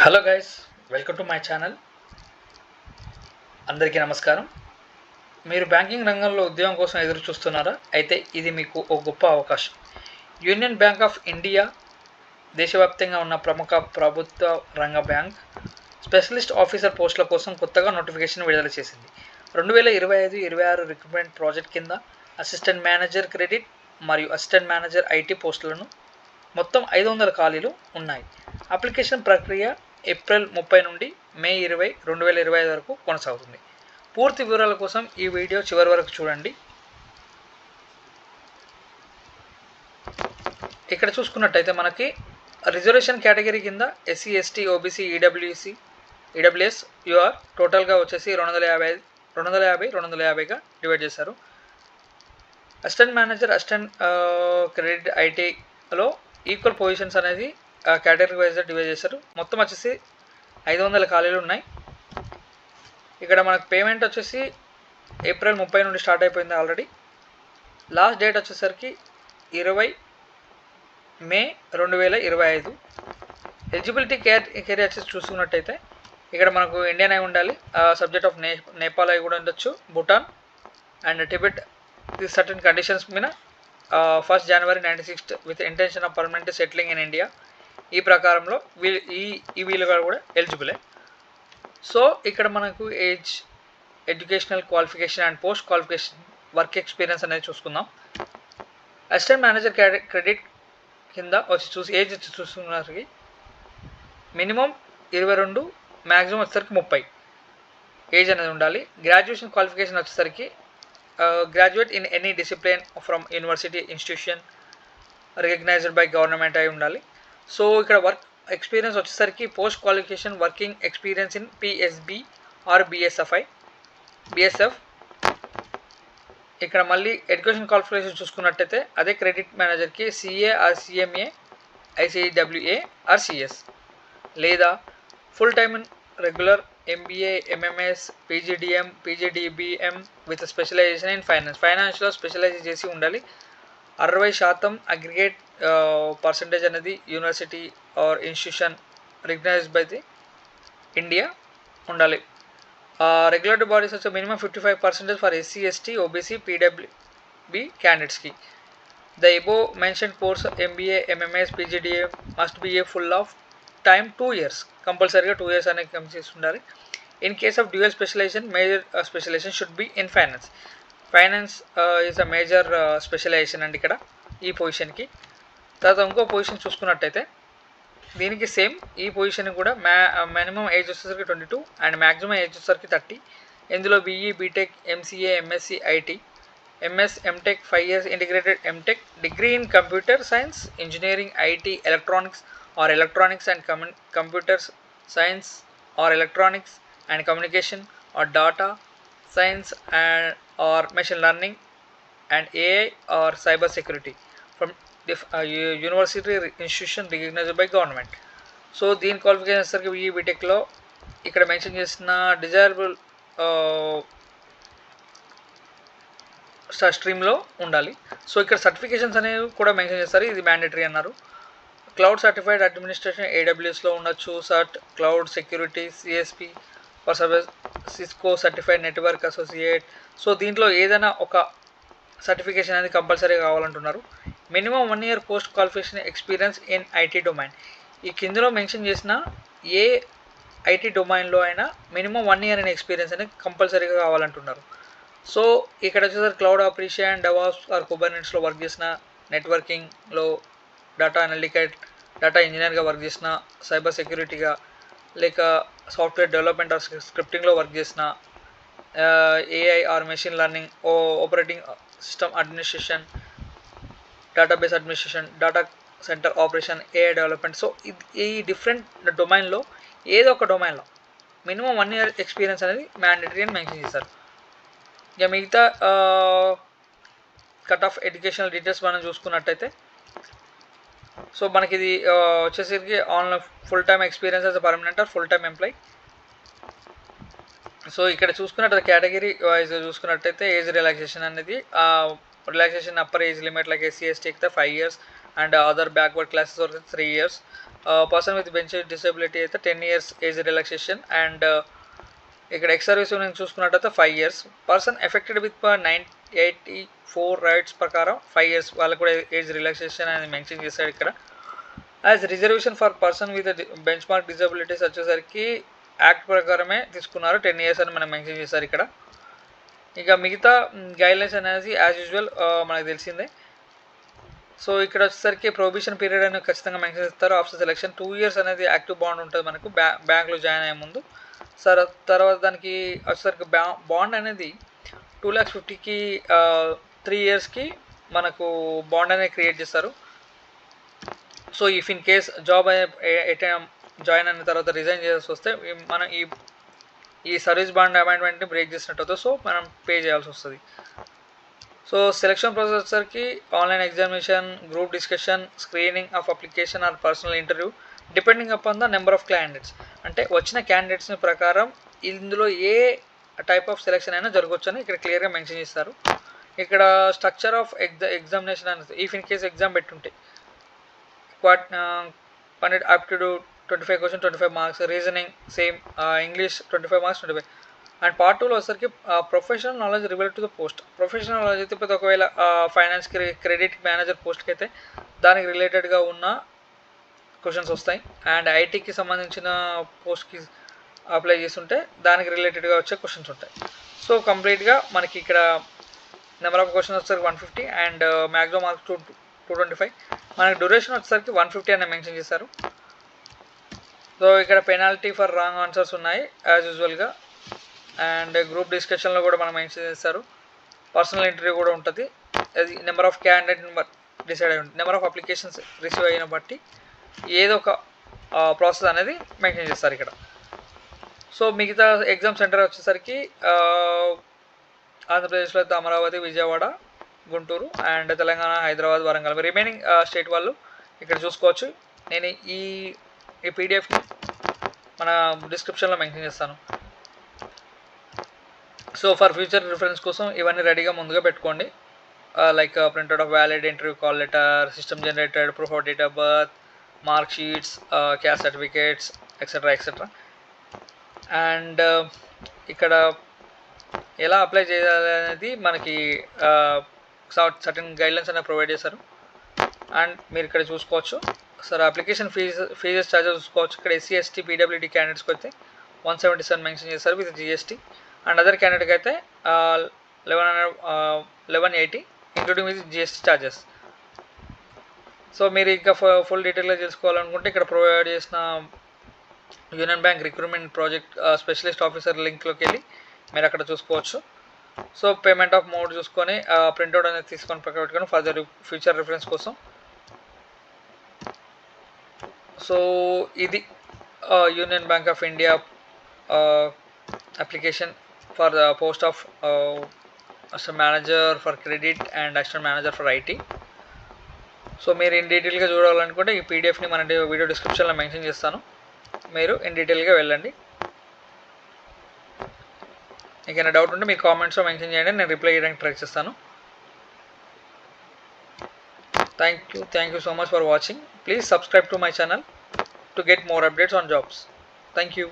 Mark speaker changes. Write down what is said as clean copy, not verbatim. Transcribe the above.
Speaker 1: Hello guys, welcome to my channel. అందరికీ నమస్కారం. మీరు బ్యాంకింగ్ రంగంలో ఉద్యోగం కోసం ఎదురు చూస్తున్నారా? అయితే ఇది మీకు ఒక గొప్ప అవకాశం. యూనియన్ బ్యాంక్ ఆఫ్ ఇండియా దేశవ్యాప్తంగా ఉన్న ప్రముఖ ప్రభుత్వ రంగ బ్యాంక్ స్పెషలిస్ట్ ఆఫీసర్ పోస్టుల కోసం కొత్తగా నోటిఫికేషన్ విడుదల చేసింది. 2025-26 రిక్రూట్మెంట్ ప్రాజెక్ట్ కింద అసిస్టెంట్ మేనేజర్ క్రెడిట్ మరియు అసిస్టెంట్ మేనేజర్ ఐటీ పోస్టులను మొత్తం 500 ఖాళీలు ఉన్నాయి. అప్లికేషన్ ప్రక్రియ ఏప్రిల్ 30 నుండి మే 20, 2025 వరకు కొనసాగుతుంది. పూర్తి వివరాల కోసం ఈ వీడియో చివరి వరకు చూడండి. ఇక్కడ చూసుకున్నట్టయితే మనకి రిజర్వేషన్ కేటగిరీ కింద SC, ST, OBC, EWS, UR టోటల్గా వచ్చేసి 250గా డివైడ్ చేశారు. అసిస్టెంట్ మేనేజర్, అసిస్టెంట్ క్రెడిట్ ఐటీలో ఈక్వల్ పొజిషన్స్ అనేది కేటగిరీ వైజ్గా డివైడ్ చేశారు. మొత్తం వచ్చేసి 500 ఖాళీలు ఉన్నాయి. ఇక్కడ మనకు పేమెంట్ వచ్చేసి ఏప్రిల్ 30 నుండి స్టార్ట్ అయిపోయింది ఆల్రెడీ. లాస్ట్ డేట్ వచ్చేసరికి 20 మే 2025. ఎలిజిబిలిటీ కేటగిరీ వచ్చేసి చూసుకున్నట్టయితే ఇక్కడ మనకు ఇండియన్ అయి ఉండాలి. సబ్జెక్ట్ ఆఫ్ నేపాల్ అయి కూడా ఉండొచ్చు, Bhutan and Tibet. The certain conditions మీద 1st January 1960 with intention of permanent settling in India. ఈ ప్రకారంలో వీళ్ళు కూడా ఎలిజిబులే. సో ఇక్కడ మనకు age, educational qualification and post qualification, work experience అనేది చూసుకుందాం. అసిస్టెంట్ మేనేజర్ క్రెడిట్ కింద ఏజ్ వచ్చి చూసుకున్నసరికి మినిమం 22, మ్యాక్సిమం వచ్చేసరికి 30 ఏజ్ అనేది ఉండాలి. గ్రాడ్యుయేషన్ క్వాలిఫికేషన్ వచ్చేసరికి graduate in any discipline from university institution recognised by government అయి ఉండాలి. సో ఇక్కడ వర్క్ ఎక్స్పీరియన్స్ వచ్చేసరికి post qualification working experience in PSB or BSF. ఇక్కడ మళ్ళీ ఎడ్యుకేషన్ క్వాలిఫికేషన్ చూసుకున్నట్టయితే అదే క్రెడిట్ మేనేజర్కి CA or CMA, ICWA or CS, లేదా full time in regular MBA, MMS, PGDM, PGDBM with specialisation in ఫైనాన్స్లో specialise చేసి ఉండాలి. 60% అగ్రిగేట్ పర్సంటేజ్ అనేది university or institution recognised by the India ఉండాలి. రెగ్యులేటరీ బాడీస్ వచ్చే minimum 55% for SC, ST, OBC, PWB క్యాండిడేట్స్కి. The above mention course MBA, MMS, PGDM must be a full of time 2 years, కంపల్సరీగా 2 years అనేది complete చేసి ఉండాలి. In case of dual specialisation, major specialisation should be in finance is a major specialisation అండి ఇక్కడ ఈ పొజిషన్కి. తర్వాత ఇంకో పొజిషన్ చూసుకున్నట్టయితే దీనికి సేమ్, ఈ పొజిషన్ కూడా మినిమం ఏజ్ వచ్చేసరికి 22 అండ్ మ్యాక్సిమం ఏజ్ వచ్చేసరికి 30. ఇందులో BE, BTech, MCA, MSc, IT, MS, MTech, 5 years integrated MTech, degree in computer science, engineering, IT, electronics or electronics and computers science or electronics and communication or data science and or machine learning and AI or cyber security from the university institution recognized by government. So దీని qualification సరికి ఈ బీటెక్లో ఇక్కడ mention చేసిన desirable స్ట్రీమ్లో ఉండాలి. So ఇక్కడ certifications అనేవి కూడా మెన్షన్ చేస్తారు, ఇది మ్యాండేటరీ అన్నారు. క్లౌడ్ సర్టిఫైడ్ అడ్మినిస్ట్రేషన్ ఏడబ్ల్యూఎస్లో ఉండొచ్చు, cert cloud security, CSP for service, Cisco certified network associate. So దీంట్లో ఏదైనా ఒక సర్టిఫికేషన్ అనేది కంపల్సరీ కావాలంటున్నారు. Minimum 1 year post qualification experience in IT domain. ఈ కిందలో మెన్షన్ చేసిన ఏ ఐటీ డొమైన్లో అయినా మినిమం 1 year అనే ఎక్స్పీరియన్స్ అనేది కంపల్సరీగా కావాలంటున్నారు. సో ఇక్కడ వచ్చేసరికి క్లౌడ్ ఆపరేషన్, డెవాప్స్ ఆర్ కుబర్నెట్స్లో వర్క్ చేసిన, నెట్వర్కింగ్లో డేటా అనలిటికల్, డేటా ఇంజనీర్గా వర్క్ చేసిన, సైబర్ సెక్యూరిటీగా లేక సాఫ్ట్వేర్ డెవలప్మెంట్ ఆర్ స్క్రిప్టింగ్లో వర్క్ చేసిన, AI or machine learning, operating system administration, database administration, data centre operation, AI development. So ఈ డిఫరెంట్ డొమైన్లో ఏదో ఒక డొమైన్లో మినిమం 1 year ఎక్స్పీరియన్స్ అనేది మ్యాండేటరీ అని మెన్షన్ చేశారు. ఇక మిగతా కట్ ఆఫ్ ఎడ్యుకేషనల్ డీటెయిల్స్ మనం చూసుకున్నట్టయితే సో మనకి ఇది వచ్చేసరికి online full time experience as a permanent or full time employ. So ఇక్కడ చూసుకున్నట్టు కేటగిరీ వైజ్ చూసుకున్నట్టయితే ఏజ్ రిలాక్సేషన్ అనేది relaxation upper age limit like SC ST ఎక్కితే 5 years, and other backward classes వరకు 3 years. Person with bench disability అయితే 10 years age relaxation. And ఇక్కడ ex service నేను చూసుకున్నట్టయితే 5 years. Person affected with 984 riots ప్రకారం 5 years వాళ్ళకు కూడా ఏజ్ రిలాక్సేషన్ అనేది మెన్షన్ చేశాడు ఇక్కడ. As reservation for person with bench mark disabilities వచ్చేసరికి యాక్ట్ ప్రకారమే తీసుకున్నారు 10 years అని మనం మెన్షన్ చేశారు ఇక్కడ. ఇక మిగతా గైడ్లైన్స్ అనేది యాజ్ యూజువల్ మనకు తెలిసిందే. సో ఇక్కడ వచ్చేసరికి ప్రొహిబిషన్ పీరియడ్ అనేది ఖచ్చితంగా మెన్షన్ చేస్తారు. ఆఫ్టర్ సెలెక్షన్ 2 years అనేది యాక్టివ్ బాండ్ ఉంటుంది మనకు బ్యాంక్లో జాయిన్ అయ్యే ముందు. తర్వాత దానికి వచ్చేసరికి బాండ్ అనేది 2,50,000కి 3 yearsకి మనకు బాండ్ అనేది క్రియేట్ చేస్తారు. So if in case job join అయిన తర్వాత రిజైన్ చేయాల్సి వస్తే మనం ఈ సర్వీస్ బాండ్ అపాయింట్మెంట్ని బ్రేక్ చేసినట్టు అవుతుంది. సో మనం పే చేయాల్సి వస్తుంది. సో సెలక్షన్ ప్రాసెస్ వచ్చేసరికి online examination, group discussion, screening of application or personal interview depending upon the number of candidates. అంటే వచ్చిన క్యాండిడేట్స్ని ప్రకారం ఇందులో ఏ టైప్ ఆఫ్ సెలెక్షన్ అయినా జరగవచ్చు అని ఇక్కడ క్లియర్గా మెన్షన్ చేస్తారు. ఇక్కడ స్ట్రక్చర్ ఆఫ్ ఎగ్జామినేషన్ అనేది ఇఫ్ ఇన్ కేస్ ఎగ్జామ్ పెట్టుంటే quantity aptitude 25 questions 25 marks, reasoning same, English 25 marks 25. And part 2లో వచ్చేసరికి professional knowledge related to the post. Professional knowledge అయితే ఇప్పుడు ఒకవేళ ఫైనాన్స్ క్రెడిట్ మేనేజర్ పోస్ట్కి అయితే దానికి రిలేటెడ్గా ఉన్న క్వశ్చన్స్ వస్తాయి. అండ్ ఐటీకి సంబంధించిన పోస్ట్కి అప్లై చేస్తుంటే దానికి రిలేటెడ్గా వచ్చే క్వశ్చన్స్ ఉంటాయి. సో కంప్లీట్గా మనకి ఇక్కడ నెంబర్ ఆఫ్ క్వశ్చన్స్ వచ్చేసరికి 150 అండ్ మ్యాక్సిమం మార్క్స్ 225. మనకి డ్యూరేషన్ వచ్చేసరికి 150 అని మెన్షన్ చేశారు. సో ఇక్కడ పెనాల్టీ ఫర్ రాంగ్ ఆన్సర్స్ ఉన్నాయి యాజ్ యూజువల్గా. అండ్ గ్రూప్ డిస్కషన్లో కూడా మనం మెన్షన్ చేస్తారు. పర్సనల్ ఇంటర్వ్యూ కూడా ఉంటుంది. అది నెంబర్ ఆఫ్ క్యాండిడేట్ని డిసైడ్ అయి ఉంటుంది. నెంబర్ ఆఫ్ అప్లికేషన్స్ రిసీవ్ అయిన బట్టి ఏదో ఒక ప్రాసెస్ అనేది మెన్షన్ చేస్తారు ఇక్కడ. సో మిగతా ఎగ్జామ్ సెంటర్ వచ్చేసరికి ఆంధ్రప్రదేశ్లో అయితే Amaravati, Vijayawada, Guntur and Telangana, Hyderabad, Warangal. Remaining state వాళ్ళు ఇక్కడ చూసుకోవచ్చు. నేను ఈ పీడిఎఫ్ని మన డిస్క్రిప్షన్లో మెన్షన్ చేస్తాను. సో ఫర్ ఫ్యూచర్ రిఫరెన్స్ కోసం ఇవన్నీ రెడీగా ముందుగా పెట్టుకోండి. Like printout of valid interview call letter, system generated proof of date of birth, mark sheets, caste certificates etcetera etcetera. And ఇక్కడ ఎలా అప్లై చేయాలి అనేది మనకి సర్టన్ గైడ్లైన్స్ అనేవి ప్రొవైడ్ చేశారు. అండ్ మీరు ఇక్కడ చూసుకోవచ్చు. సార్ అప్లికేషన్ ఫీజెస్ చార్జెస్ చూసుకోవచ్చు. ఇక్కడ ఎస్సీ ఎస్టీ పీడబ్ల్యూడీ క్యాండిడేట్స్కి అయితే 177 మెన్షన్ చేశారు విత్ జిఎస్టీ. అండ్ అదర్ క్యాండిడేట్కి అయితే 1180 including with GST charges. So మీరు ఇంకా ఫుల్ డీటెయిల్గా తెలుసుకోవాలనుకుంటే ఇక్కడ ప్రొవైడ్ చేసిన union bank recruitment project specialist officer లింక్లోకి వెళ్ళి మీరు అక్కడ చూసుకోవచ్చు. సో పేమెంట్ ఆఫ్ మోడ్ చూసుకొని ప్రింట్అవుట్ అనేది తీసుకొని పక్కన పెట్టుకొని ఫర్దర్ ఫ్యూచర్ రిఫరెన్స్ కోసం. సో ఇది union bank of India application for the post of assistant manager for credit and assistant manager for IT. So మీరు ఇన్ డీటెయిల్గా చూడాలనుకుంటే ఈ పీడిఎఫ్ని మన వీడియో డిస్క్రిప్షన్లో మెన్షన్ చేస్తాను. మీరు ఇన్ డీటెయిల్గా వెళ్ళండి. ఏదైనా డౌట్ ఉంటే మీ కామెంట్స్లో మెన్షన్ చేయండి, నేను రిప్లై చేయడానికి ట్రై చేస్తాను. Thank you so much for watching. Please subscribe to my channel to get more updates on jobs. Thank you.